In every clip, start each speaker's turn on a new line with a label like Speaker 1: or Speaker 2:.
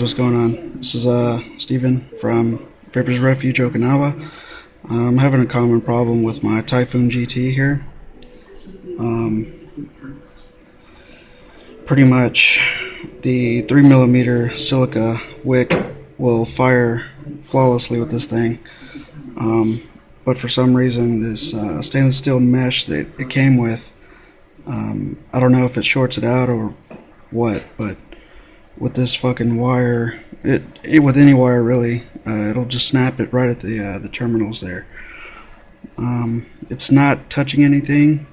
Speaker 1: What's going on? This is Steven from Vapors Refuge, Okinawa. I'm having a common problem with my Taifun GT here. Pretty much the 3mm silica wick will fire flawlessly with this thing, but for some reason this stainless steel mesh that it came with, I don't know if it shorts it out or what, but with this fucking wire, it with any wire really, it'll just snap it right at the terminals there. It's not touching anything.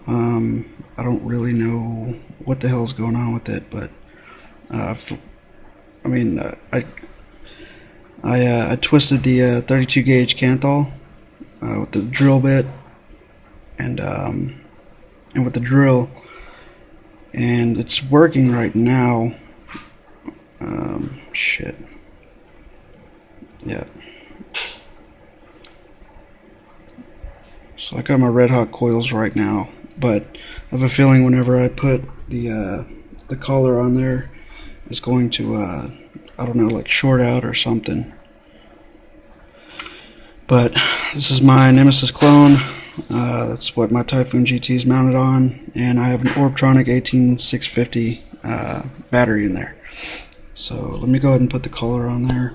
Speaker 1: I don't really know what the hell's going on with it, but I twisted the 32 gauge Canthal with the drill bit and with the drill, and it's working right now. Shit. Yeah. So I got my red hot coils right now, but I have a feeling whenever I put the collar on there, it's going to I don't know, like short out or something. But this is my Nemesis clone. That's what my Taifun GT is mounted on, and I have an Orbtronic 18650 battery in there. So let me go ahead and put the collar on there.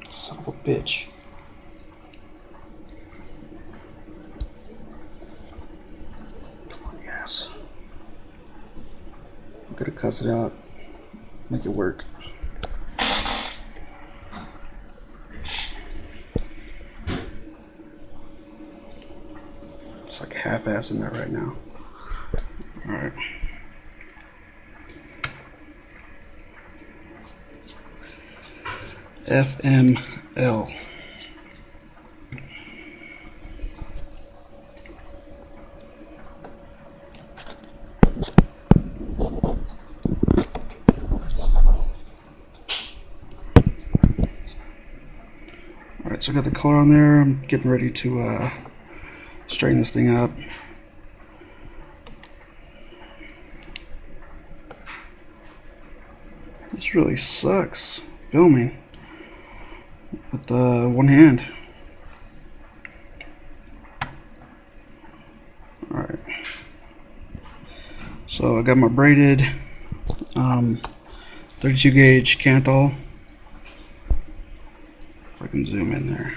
Speaker 1: Son of a bitch. Come on, you ass. I'm gonna cuss it out. Make it work. It's like half-assing that right now. Alright. FML. Alright, so I got the collar on there. I'm getting ready to straighten this thing up. This really sucks filming with one hand. Alright, so I got my braided 32 gauge Canthal. If I can zoom in there.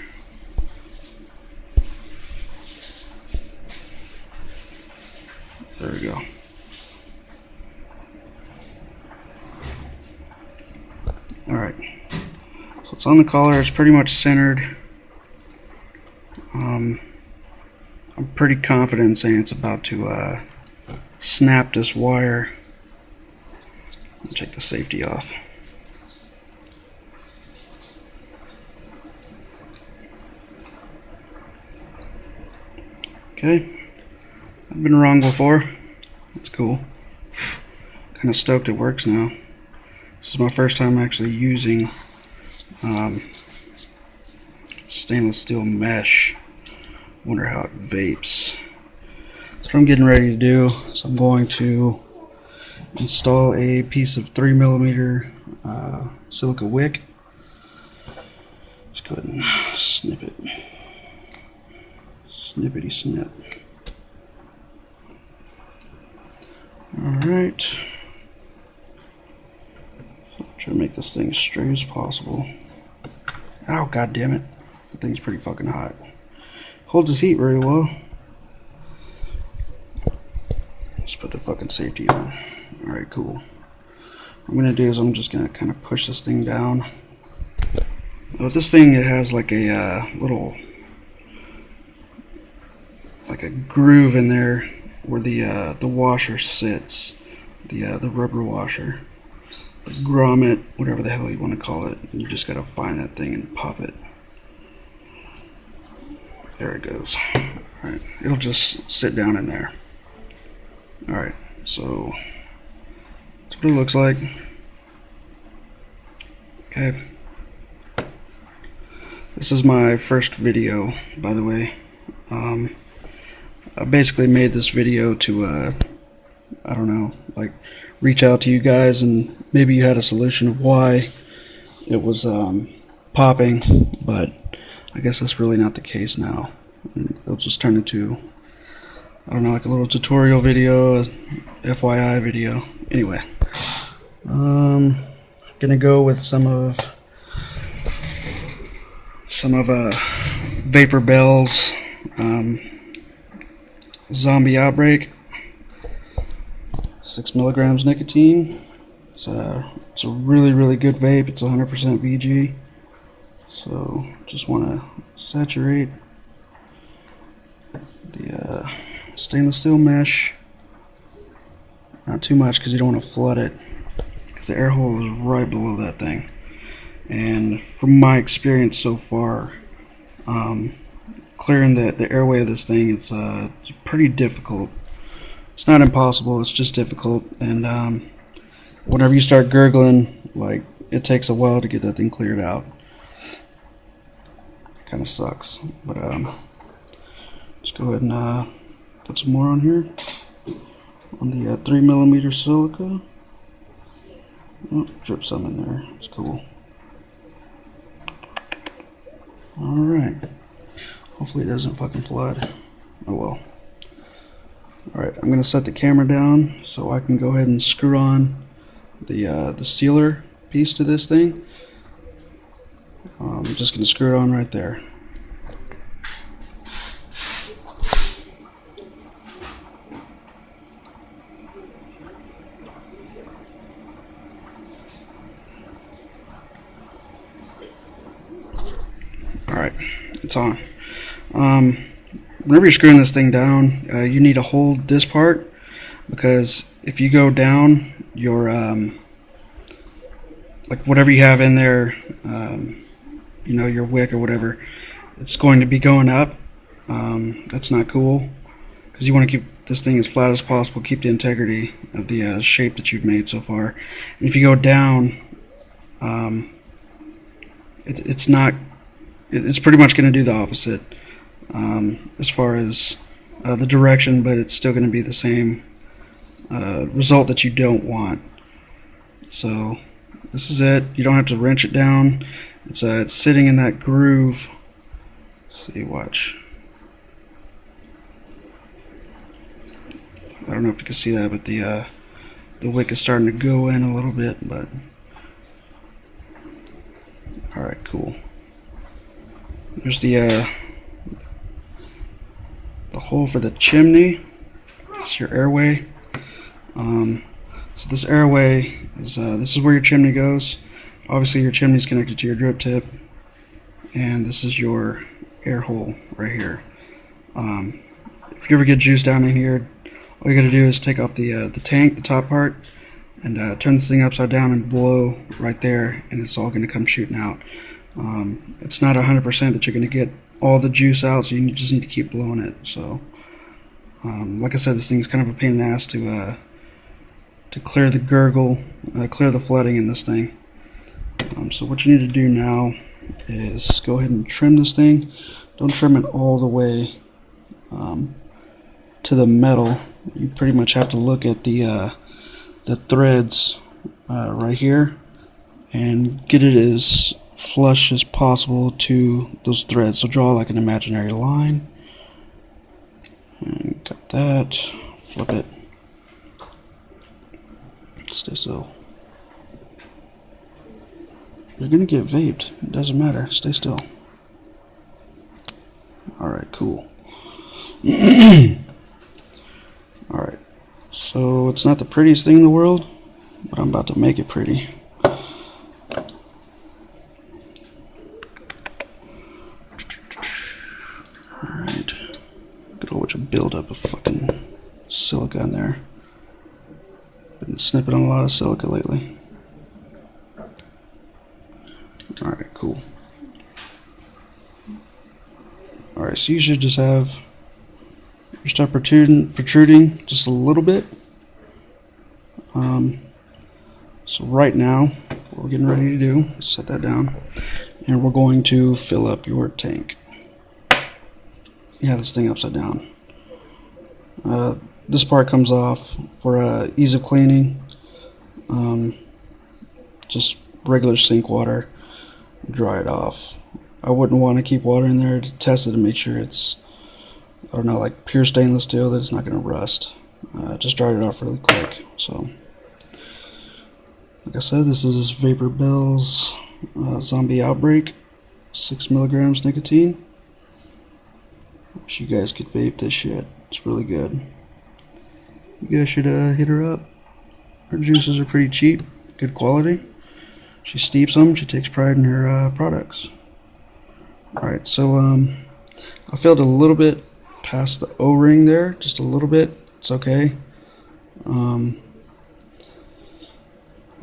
Speaker 1: There we go. Alright, so it's on the collar. It's pretty much centered. I'm pretty confident in saying it's about to snap this wire. I'll take the safety off. Okay, I've been wrong before. That's cool. Kind of stoked it works now. This is my first time actually using stainless steel mesh. Wonder how it vapes. So what I'm getting ready to do is I'm going to install a piece of 3mm silica wick. Just go ahead and snip it. Snippity snip. Alright. Try to make this thing as straight as possible. Ow, god damn it. The thing's pretty fucking hot. Holds its heat very well. Let's put the fucking safety on. Alright, cool. What I'm gonna do is I'm just gonna kind of push this thing down. With this thing, it has like a little, like a groove in there where the washer sits, the rubber washer, the grommet, whatever the hell you want to call it. You just gotta find that thing and pop it. There it goes. Alright, it'll just sit down in there. Alright, so that's what it looks like. Okay. This is my first video, by the way. I basically made this video to, I don't know, like reach out to you guys and maybe you had a solution of why it was popping, but I guess that's really not the case now. It'll just turn into, I don't know, like a little tutorial video, a FYI video. Anyway, gonna go with some of Vapor Bell's Zombie Outbreak, 6 milligrams nicotine. It's a really good vape. It's 100% VG. So just want to saturate the stainless steel mesh. Not too much because you don't want to flood it, because the air hole is right below that thing. And from my experience so far, clearing the airway of this thing, it's pretty difficult. It's not impossible, it's just difficult. And whenever you start gurgling, like, it takes a while to get that thing cleared out. Kind of sucks. But let's go ahead and put some more on here on the 3mm silica. Oh, drip some in there. It's cool. Alright. Hopefully it doesn't fucking flood. Oh well. Alright, I'm going to set the camera down so I can go ahead and screw on the sealer piece to this thing. I'm just going to screw it on right there. Alright, it's on. Whenever you're screwing this thing down, you need to hold this part, because if you go down, your like whatever you have in there, you know, your wick or whatever, it's going to be going up. That's not cool, because you want to keep this thing as flat as possible, keep the integrity of the shape that you've made so far. And if you go down, it's pretty much going to do the opposite as far as the direction, but it's still going to be the same result that you don't want. So this is it. You don't have to wrench it down. It's sitting in that groove. Let's see, watch. I don't know if you can see that, but the wick is starting to go in a little bit. But all right, cool. There's the hole for the chimney. It's your airway. So this airway is this is where your chimney goes. Obviously your chimney is connected to your drip tip, and this is your air hole right here. If you ever get juice down in here, all you got to do is take off the tank, the top part, and turn this thing upside down and blow right there, and it's all going to come shooting out. It's not 100% that you're going to get all the juice out, so you just need to keep blowing it. So, like I said, this thing's kind of a pain in the ass to clear the gurgle, clear the flooding in this thing. So what you need to do now is go ahead and trim this thing. Don't trim it all the way to the metal. You pretty much have to look at the threads right here and get it as flush as possible to those threads. So draw like an imaginary line, and got that. Flip it. Stay still. You're gonna get vaped. It doesn't matter. Stay still. Alright, cool. Alright. So it's not the prettiest thing in the world, but I'm about to make it pretty. Alright. Good old buildup of fucking silica in there. Been snipping on a lot of silica lately. Alright, cool. Alright, so you should just have your stuff protruding just a little bit. So right now, what we're getting ready to do. Set that down. And we're going to fill up your tank. You have this thing upside down. This part comes off for ease of cleaning. Just regular sink water. Dry it off. I wouldn't want to keep water in there to test it to make sure it's, I don't know, like pure stainless steel, that it's not going to rust. Just dried it off really quick. So, like I said, this is Vapor Bell's Zombie Outbreak, 6 milligrams nicotine. Wish you guys could vape this shit. It's really good. You guys should hit her up. Her juices are pretty cheap, good quality. She steeps them. She takes pride in her products. Alright, so I filled a little bit past the O-ring there, just a little bit. It's okay.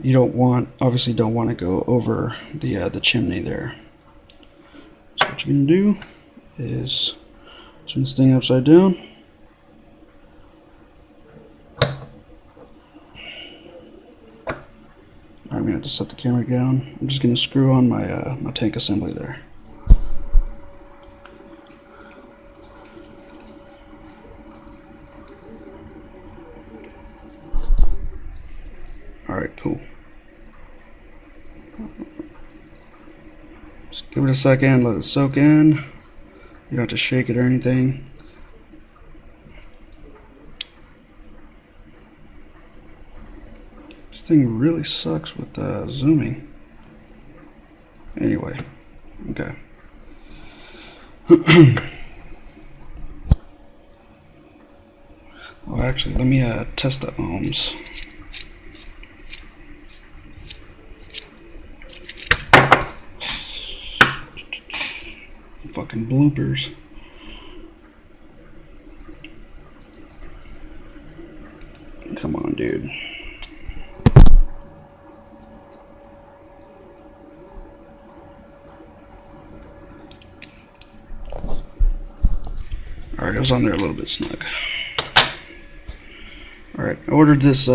Speaker 1: You don't want, obviously don't want to go over the chimney there. So what you're going to do is turn this thing upside down. I'm going to have to set the camera down. I'm just going to screw on my my tank assembly there. Alright, cool. Just give it a second, let it soak in. You don't have to shake it or anything. This thing really sucks with zooming. Anyway, okay. Oh, actually, let me test the ohms. Fucking bloopers. Come on, dude. Alright, I was on there a little bit snug. Alright, I ordered this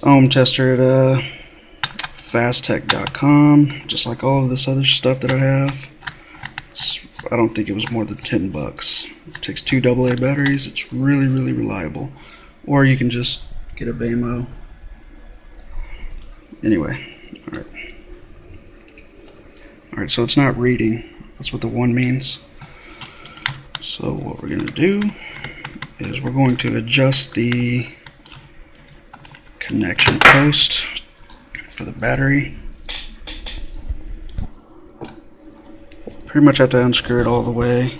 Speaker 1: ohm tester at fasttech.com, just like all of this other stuff that I have. I don't think it was more than $10. It takes 2 AA batteries. It's really, really reliable. Or you can just get a BAMO. Anyway, alright. Alright, so it's not reading. That's what the 1 means. So what we're going to do is we're going to adjust the connection post for the battery. Pretty much have to unscrew it all the way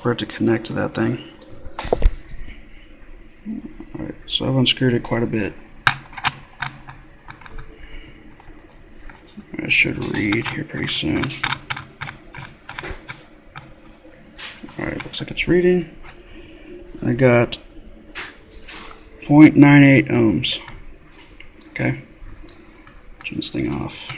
Speaker 1: for it to connect to that thing. Alright, so I've unscrewed it quite a bit. It should read here pretty soon. Alright, looks like it's reading. I got 0.98 ohms. Okay. Turn this thing off.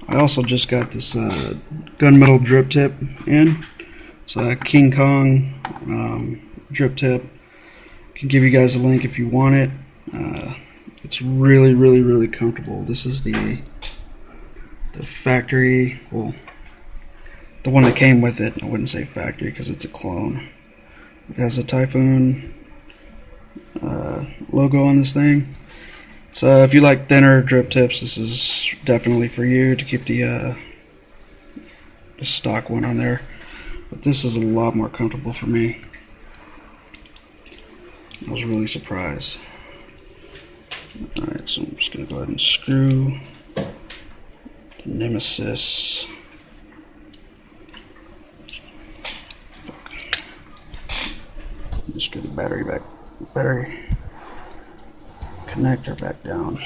Speaker 1: I also just got this gunmetal drip tip in. It's a King Kong drip tip. I can give you guys a link if you want it. It's really, really, really comfortable. This is the factory, well, the one that came with it. I wouldn't say factory because it's a clone. It has a Taifun logo on this thing. So if you like thinner drip tips, this is definitely for you to keep the stock one on there. But this is a lot more comfortable for me. I was really surprised. Alright, so I'm just going to go ahead and screw the Nemesis. Screw the battery connector back down.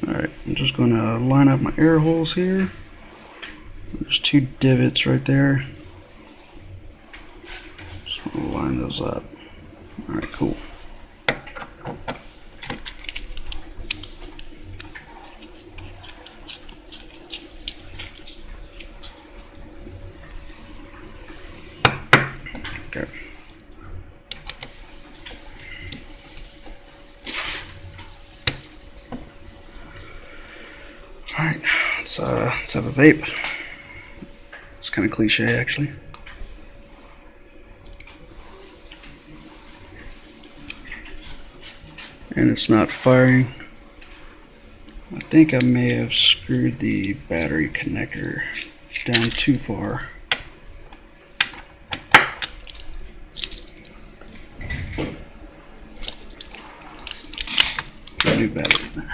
Speaker 1: Alright, I'm just going to line up my air holes here. There's 2 divots right there. Just want to line those up. Alright, cool. Let's have a vape. It's kind of cliche, actually. And it's not firing. I think I may have screwed the battery connector down too far. Put a new battery in there.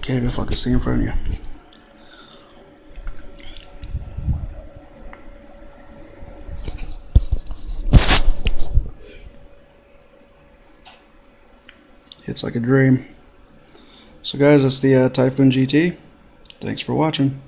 Speaker 1: Okay, if I can see in front of you. Hits like a dream. So guys, that's the Taifun GT. Thanks for watching.